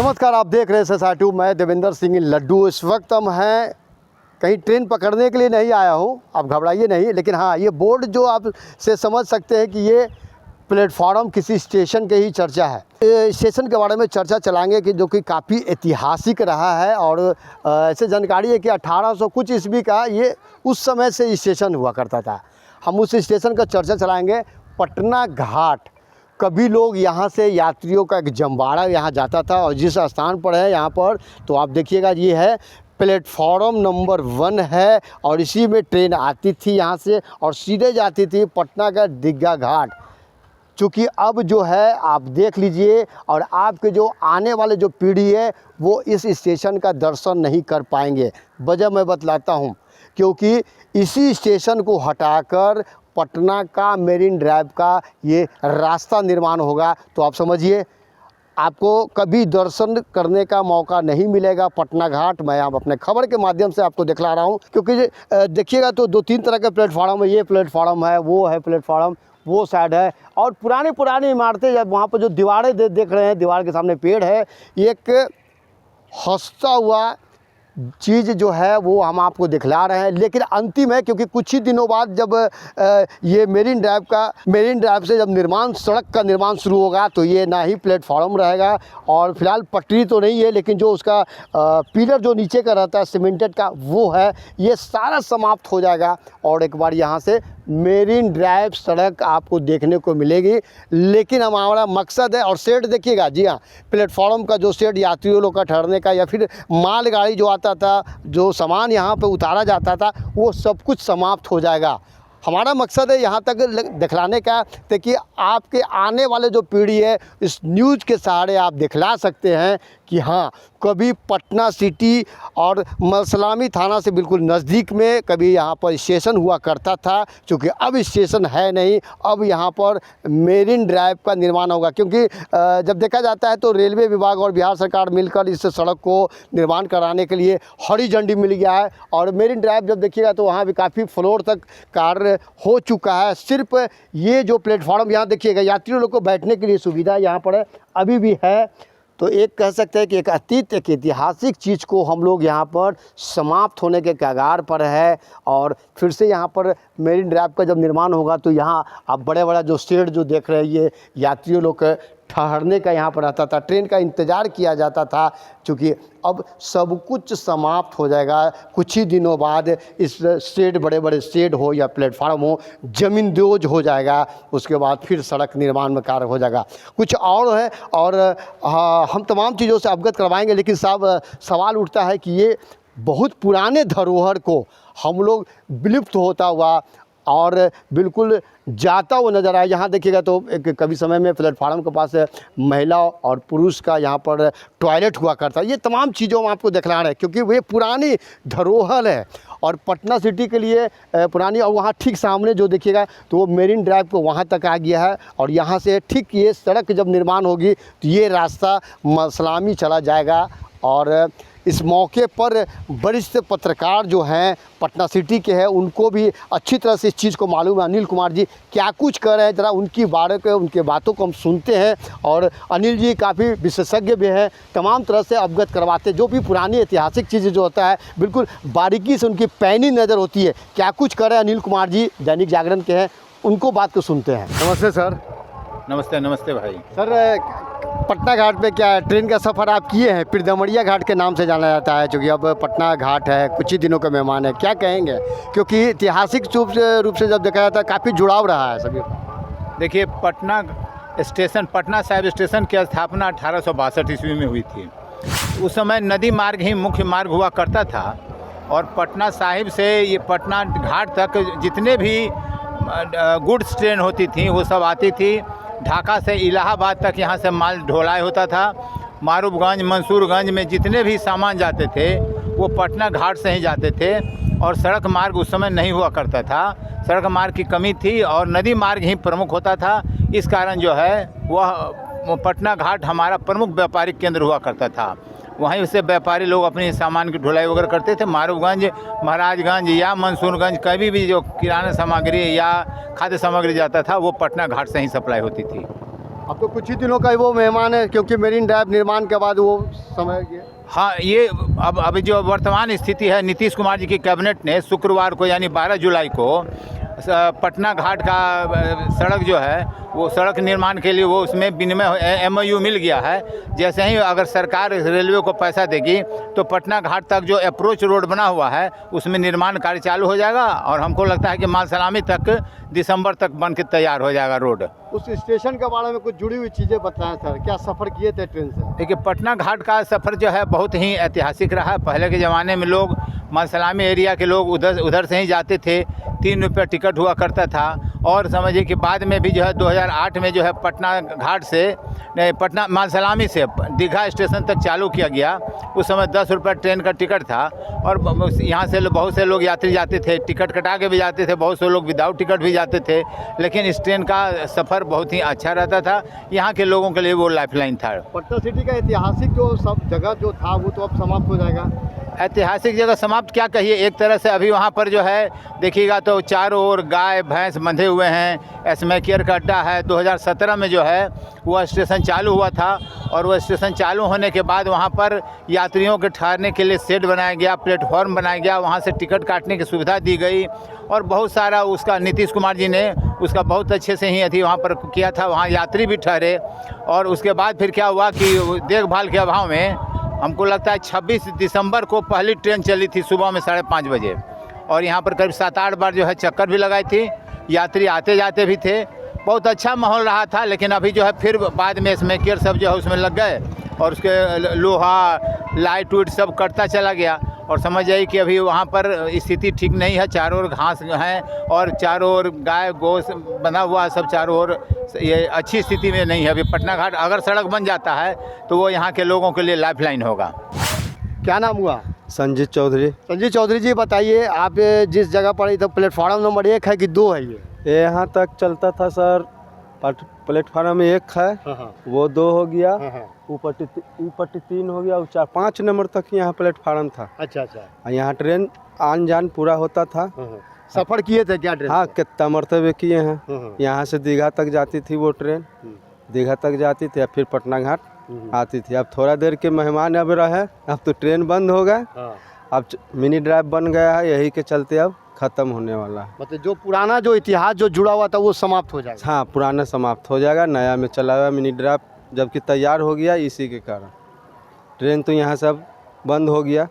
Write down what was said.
नमस्कार, आप देख रहे हैं सोसाइटी। मैं देवेंद्र सिंह लड्डू। इस वक्त हम हैं कहीं ट्रेन पकड़ने के लिए नहीं आया हूँ, आप घबराइए नहीं। लेकिन हाँ, ये बोर्ड जो आप से समझ सकते हैं कि ये प्लेटफॉर्म किसी स्टेशन के ही चर्चा है। स्टेशन के बारे में चर्चा चलाएंगे कि जो कि काफ़ी ऐतिहासिक रहा है और ऐसे जानकारी है कि 1800 कुछ ईस्वी का ये उस समय से स्टेशन हुआ करता था। हम उस स्टेशन का चर्चा चलाएँगे। पटना घाट, कभी लोग यहाँ से यात्रियों का एक जमवाड़ा यहाँ जाता था और जिस स्थान पर है यहाँ पर तो आप देखिएगा, ये है प्लेटफॉर्म नंबर 1 है और इसी में ट्रेन आती थी यहाँ से और सीधे जाती थी पटना का दीघा घाट। चूँकि अब जो है आप देख लीजिए और आपके जो आने वाले जो पीढ़ी है वो इस स्टेशन का दर्शन नहीं कर पाएंगे। वजह मैं बतलाता हूँ, क्योंकि इसी स्टेशन को हटाकर पटना का मेरीन ड्राइव का ये रास्ता निर्माण होगा। तो आप समझिए, आपको कभी दर्शन करने का मौका नहीं मिलेगा पटना घाट। मैं आप अपने खबर के माध्यम से आपको दिखला रहा हूँ, क्योंकि देखिएगा तो 2-3 तरह के प्लेटफार्म है। ये प्लेटफार्म है, वो है प्लेटफार्म, वो साइड है और पुरानी इमारतें। जब वहाँ पर जो दीवारें देख रहे हैं, दीवार के सामने पेड़ है, एक हंसता हुआ चीज़ जो है वो हम आपको दिखला रहे हैं। लेकिन अंतिम है, क्योंकि कुछ ही दिनों बाद जब ये मेरीन ड्राइव से जब सड़क का निर्माण शुरू होगा तो ये ना ही प्लेटफॉर्म रहेगा और फिलहाल पटरी तो नहीं है, लेकिन जो उसका पिलर जो नीचे का रहता है सीमेंटेड का, वो है, ये सारा समाप्त हो जाएगा और एक बार यहाँ से मेरीन ड्राइव सड़क आपको देखने को मिलेगी। लेकिन हमारा मकसद है, और शेड देखिएगा, जी हाँ, प्लेटफॉर्म का जो शेड यात्रियों लोग का ठहरने का या फिर मालगाड़ी जो आता था, जो सामान यहाँ पे उतारा जाता था, वो सब कुछ समाप्त हो जाएगा। हमारा मकसद है यहाँ तक दिखलाने का, ताकि आपके आने वाले जो पीढ़ी है इस न्यूज़ के सहारे आप दिखला सकते हैं कि हाँ, कभी पटना सिटी और मलसलामी थाना से बिल्कुल नज़दीक में कभी यहाँ पर स्टेशन हुआ करता था। क्योंकि अब स्टेशन है नहीं, अब यहाँ पर मेरीन ड्राइव का निर्माण होगा। क्योंकि जब देखा जाता है तो रेलवे विभाग और बिहार सरकार मिलकर इस सड़क को निर्माण कराने के लिए हरी झंडी मिल गया है। और मेरीन ड्राइव जब देखिएगा तो वहाँ भी काफ़ी फ्लोर तक कार्य हो चुका है। सिर्फ ये जो प्लेटफॉर्म यहाँ देखिएगा, यात्रियों लोग को बैठने के लिए सुविधा यहाँ पर अभी भी है। तो एक कह सकते हैं कि एक ऐतिहासिक चीज़ को हम लोग यहाँ पर समाप्त होने के कगार पर है। और फिर से यहाँ पर मेरीन ड्राइव का जब निर्माण होगा तो यहाँ आप बड़ा जो शेड जो देख रहे हैं, ये यात्रियों लोग ठहरने का यहाँ पर रहता था, ट्रेन का इंतज़ार किया जाता था। क्योंकि अब सब कुछ समाप्त हो जाएगा कुछ ही दिनों बाद। इस शेड, बड़े शेड हो या प्लेटफार्म हो, ज़मींदोज हो जाएगा। उसके बाद फिर सड़क निर्माण में कार्य हो जाएगा। कुछ और है और हम तमाम चीज़ों से अवगत करवाएंगे। लेकिन साहब, सवाल उठता है कि ये बहुत पुराने धरोहर को हम लोग विलुप्त होता हुआ और बिल्कुल जाता हुआ नज़र आया। यहाँ देखिएगा तो एक कभी समय में प्लेटफार्म के पास महिला और पुरुष का यहाँ पर टॉयलेट हुआ करता। ये तमाम चीज़ों हम आपको दिखला रहे हैं, क्योंकि वे पुरानी धरोहर है और पटना सिटी के लिए पुरानी। और वहाँ ठीक सामने जो देखिएगा तो वो मेरीन ड्राइव को वहाँ तक आ गया है और यहाँ से ठीक ये सड़क जब निर्माण होगी तो ये रास्ता मलसलामी चला जाएगा। और इस मौके पर वरिष्ठ पत्रकार जो हैं पटना सिटी के हैं, उनको भी अच्छी तरह से इस चीज़ को मालूम है। अनिल कुमार जी क्या कुछ कर रहे हैं, ज़रा उनके बातों को हम सुनते हैं। और अनिल जी काफ़ी विशेषज्ञ भी हैं, तमाम तरह से अवगत करवाते हैं। जो भी पुरानी ऐतिहासिक चीज़ें जो होता है बिल्कुल बारीकी से उनकी पैनी नज़र होती है। क्या कुछ कर रहे हैं अनिल कुमार जी, दैनिक जागरण के हैं, उनको बात को सुनते हैं। नमस्ते सर। नमस्ते भाई। सर, पटना घाट पे क्या ट्रेन का सफ़र आप किए हैं? पिरदमड़िया घाट के नाम से जाना जाता है, क्योंकि अब पटना घाट है, कुछ ही दिनों का मेहमान है। क्या कहेंगे, क्योंकि ऐतिहासिक रूप से जब देखा जाता है काफ़ी जुड़ाव रहा है सभी। देखिए, पटना साहिब स्टेशन की स्थापना 1862 ईस्वी में हुई थी। उस समय नदी मार्ग ही मुख्य मार्ग हुआ करता था और पटना साहिब से ये पटना घाट तक जितने भी गुड्स ट्रेन होती थी वो सब आती थी। ढाका से इलाहाबाद तक यहाँ से माल ढुलाई होता था। मारूफगंज, मंसूरगंज में जितने भी सामान जाते थे वो पटना घाट से ही जाते थे। और सड़क मार्ग उस समय नहीं हुआ करता था, सड़क मार्ग की कमी थी और नदी मार्ग ही प्रमुख होता था। इस कारण जो है वह पटना घाट हमारा प्रमुख व्यापारिक केंद्र हुआ करता था। वहीं से व्यापारी लोग अपने सामान की ढुलाई वगैरह करते थे। मारूफगंज, महाराजगंज या मंसूरगंज कभी भी जो किराना सामग्री या खाद्य सामग्री जाता था वो पटना घाट से ही सप्लाई होती थी। अब तो कुछ ही दिनों का ही वो मेहमान है, क्योंकि मेरीन ड्राइव निर्माण के बाद वो समय ये हाँ, ये अब अभी जो वर्तमान स्थिति है, नीतीश कुमार जी की कैबिनेट ने शुक्रवार को यानी 12 जुलाई को पटना घाट का सड़क जो है वो सड़क निर्माण के लिए वो उसमें विनिमय MOU मिल गया है। जैसे ही अगर सरकार रेलवे को पैसा देगी तो पटना घाट तक जो अप्रोच रोड बना हुआ है उसमें निर्माण कार्य चालू हो जाएगा और हमको लगता है कि माल सलामी तक दिसंबर तक बन के तैयार हो जाएगा रोड। उस स्टेशन के बारे में कुछ जुड़ी हुई चीज़ें बताएं सर, क्या सफ़र किए थे ट्रेन से? देखिए, पटना घाट का सफ़र जो है बहुत ही ऐतिहासिक रहा। पहले के ज़माने में लोग माल सलामी एरिया के लोग उधर से ही जाते थे, 3 रुपये टिकट हुआ करता था। और समझिए कि बाद में भी जो है 2008 में जो है पटना घाट से पटना माल सलामी से दीघा स्टेशन तक चालू किया गया। उस समय 10 रुपये ट्रेन का टिकट था और यहाँ से बहुत से लोग यात्री जाते थे, टिकट कटा के भी जाते थे, बहुत से लोग विदाउट टिकट भी जाते थे। लेकिन इस ट्रेन का सफ़र बहुत ही अच्छा रहता था, यहाँ के लोगों के लिए वो लाइफलाइन था। पटना सिटी का ऐतिहासिक जो सब जगह जो था वो तो अब समाप्त हो जाएगा। ऐतिहासिक जगह समाप्त क्या कहिए, एक तरह से अभी वहाँ पर जो है देखिएगा तो चारों ओर गाय भैंस बंधे हुए हैं। एसमेकियर का अड्डा है, 2017 में जो है वह स्टेशन चालू हुआ था और वह स्टेशन चालू होने के बाद वहाँ पर यात्रियों के ठहरने के लिए शेड बनाया गया, प्लेटफॉर्म बनाया गया, वहाँ से टिकट काटने की सुविधा दी गई और बहुत सारा उसका नीतीश कुमार जी ने उसका बहुत अच्छे से ही अभी वहाँ पर किया था। वहाँ यात्री भी ठहरे और उसके बाद फिर क्या हुआ कि देखभाल के अभाव में हमको लगता है 26 दिसंबर को पहली ट्रेन चली थी सुबह में 5:30 बजे और यहाँ पर करीब 7-8 बार जो है चक्कर भी लगाई थी, यात्री आते जाते भी थे। बहुत अच्छा माहौल रहा था। लेकिन अभी जो है फिर बाद में एसमेकियर सब जो है उसमें लग गए और उसके लोहा लाइट वाइट सब कटता चला गया और समझ जाइए कि अभी वहाँ पर स्थिति ठीक नहीं है। चारों ओर घास है और चारों ओर गाय गोस बना हुआ, सब चारों ओर ये अच्छी स्थिति में नहीं है। अभी पटना घाट अगर सड़क बन जाता है तो वो यहाँ के लोगों के लिए लाइफलाइन होगा। क्या नाम हुआ? संजीत चौधरी। संजीव चौधरी जी, बताइए आप जिस जगह पर तो प्लेटफॉर्म नंबर 1 है कि 2 है? ये यहाँ तक चलता था सर, प्लेटफार्म 1 है, वो 2 हो गया, ऊपर 3 हो गया, 4-5 नंबर तक यहाँ प्लेटफार्म था। अच्छा। यहाँ ट्रेन आन जान पूरा होता था। सफ़र किए थे क्या ट्रेन? हाँ, कितना मरतबे किए हैं। यहाँ से दीघा तक जाती थी वो ट्रेन, दीघा तक जाती थी, फिर पटना घाट आती थी। अब थोड़ा देर के मेहमान अब रहे, अब तो ट्रेन बंद हो गए। अब मिनी ड्राइव बन गया है, यही के चलते अब ख़त्म होने वाला है। मतलब जो पुराना जो इतिहास जो जुड़ा हुआ था वो समाप्त हो जाएगा। हाँ, पुराना समाप्त हो जाएगा, नया में चला हुआ मिनी ड्राइव जबकि तैयार हो गया। इसी के कारण ट्रेन तो यहाँ सब बंद हो गया।